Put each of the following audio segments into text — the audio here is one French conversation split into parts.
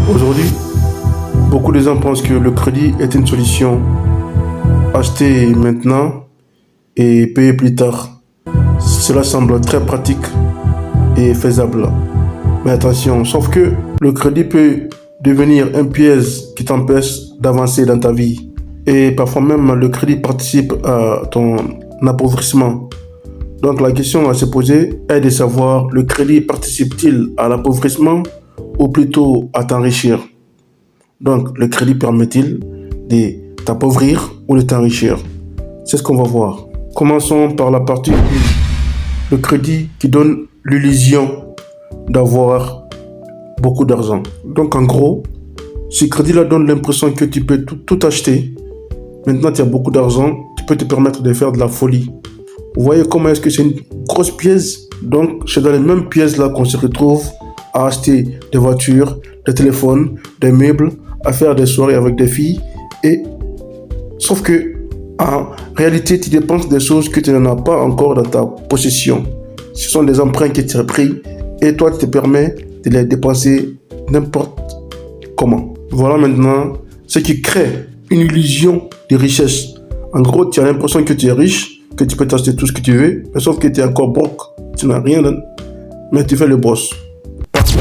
Aujourd'hui, beaucoup de gens pensent que le crédit est une solution. Acheter maintenant et payer plus tard. Cela semble très pratique et faisable. Mais attention, sauf que le crédit peut devenir un piège qui t'empêche d'avancer dans ta vie. Et parfois même, le crédit participe à ton appauvrissement. Donc la question à se poser est de savoir, le crédit participe-t-il à l'appauvrissement ou plutôt à t'enrichir? Donc le crédit permet-il de t'appauvrir ou de t'enrichir? C'est ce qu'on va voir. Commençons par la partie 1. Le crédit qui donne l'illusion d'avoir beaucoup d'argent. Donc en gros, ce crédit-là donne l'impression que tu peux tout acheter. Maintenant tu as beaucoup d'argent, tu peux te permettre de faire de la folie. Vous voyez comment est-ce que c'est une grosse pièce? Donc c'est dans les mêmes pièces-là qu'on se retrouve à acheter des voitures, des téléphones, des meubles, à faire des soirées avec des filles. Et sauf que en réalité, tu dépenses des choses que tu n'en as pas encore dans ta possession. Ce sont des emprunts que tu as pris et toi, tu te permets de les dépenser n'importe comment. Voilà maintenant ce qui crée une illusion de richesse. En gros, tu as l'impression que tu es riche, que tu peux t'acheter tout ce que tu veux, mais sauf que tu es encore broke, tu n'as rien, mais tu fais le boss. Parce que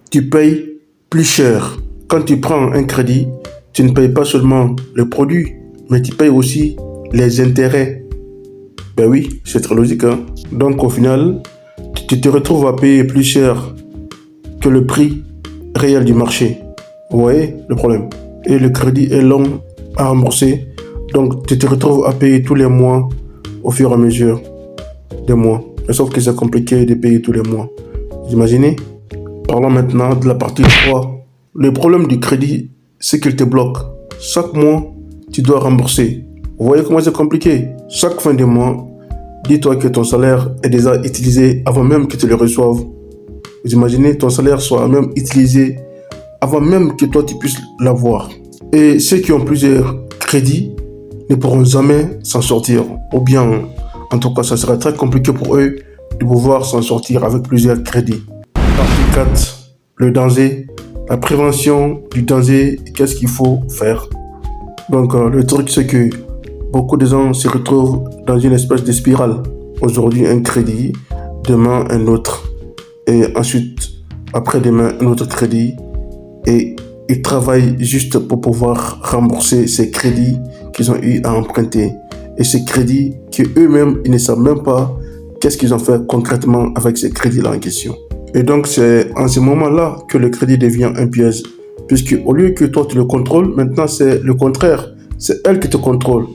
tu payes plus cher. Quand tu prends un crédit, tu ne payes pas seulement le produit, mais tu payes aussi les intérêts. Ben oui, c'est très logique, hein. Donc au final, tu te retrouves à payer plus cher que le prix réel du marché. Vous voyez le problème? Et le crédit est long à rembourser. Donc tu te retrouves à payer tous les mois au fur et à mesure des mois. Mais sauf que c'est compliqué de payer tous les mois. Vous imaginez? Parlons maintenant de la partie 3. Le problème du crédit, c'est qu'il te bloque. Chaque mois, tu dois rembourser. Vous voyez comment c'est compliqué? Chaque fin de mois, dis-toi que ton salaire est déjà utilisé avant même que tu le reçoives. Vous imaginez, ton salaire soit même utilisé avant même que toi tu puisses l'avoir. Et ceux qui ont plusieurs crédits ne pourront jamais s'en sortir. Ou bien, en tout cas, ça sera très compliqué pour eux de pouvoir s'en sortir avec plusieurs crédits. Partie 4. Le danger. La prévention du danger. Qu'est-ce qu'il faut faire? Donc, le truc, c'est que beaucoup de gens se retrouvent dans une espèce de spirale. Aujourd'hui, un crédit, demain, un autre. Et ensuite, après-demain, un autre crédit. Et ils travaillent juste pour pouvoir rembourser ces crédits qu'ils ont eu à emprunter. Et ces crédits qu'eux-mêmes, ils ne savent même pas qu'est-ce qu'ils ont fait concrètement avec ces crédits-là en question. Et donc, c'est en ce moment-là que le crédit devient un piège. Puisque au lieu que toi, tu le contrôles, maintenant, c'est le contraire. C'est elle qui te contrôle.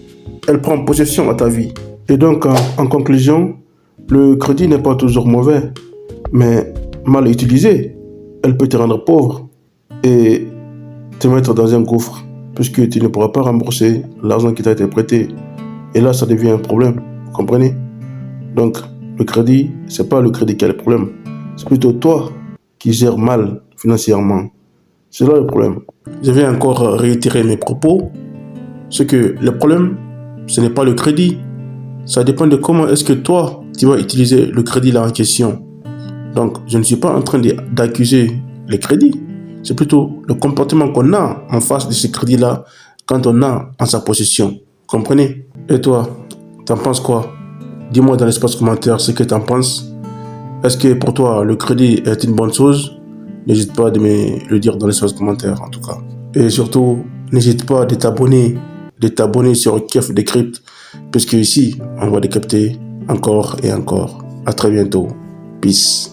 Elle prend possession à ta vie. Et donc, en conclusion, le crédit n'est pas toujours mauvais. Mais mal utilisé, elle peut te rendre pauvre et te mettre dans un gouffre, puisque tu ne pourras pas rembourser l'argent qui t'a été prêté. Et là, ça devient un problème. Vous comprenez? Donc, le crédit, c'est pas le crédit qui a le problème. C'est plutôt toi qui gères mal financièrement. C'est là le problème. Je vais encore réitérer mes propos. C'est que le problème, ce n'est pas le crédit. Ça dépend de comment est-ce que toi, tu vas utiliser le crédit là en question. Donc, je ne suis pas en train d'accuser les crédits. C'est plutôt le comportement qu'on a en face de ce crédit-là quand on a en sa possession. Comprenez? Et toi, t'en penses quoi? Dis-moi dans l'espace commentaire ce que t'en penses. Est-ce que pour toi, le crédit est une bonne chose? N'hésite pas à me le dire dans l'espace commentaire en tout cas. Et surtout, n'hésite pas de t'abonner sur Kef Décrypte, puisque ici, on va décrypter encore et encore. À très bientôt. Peace.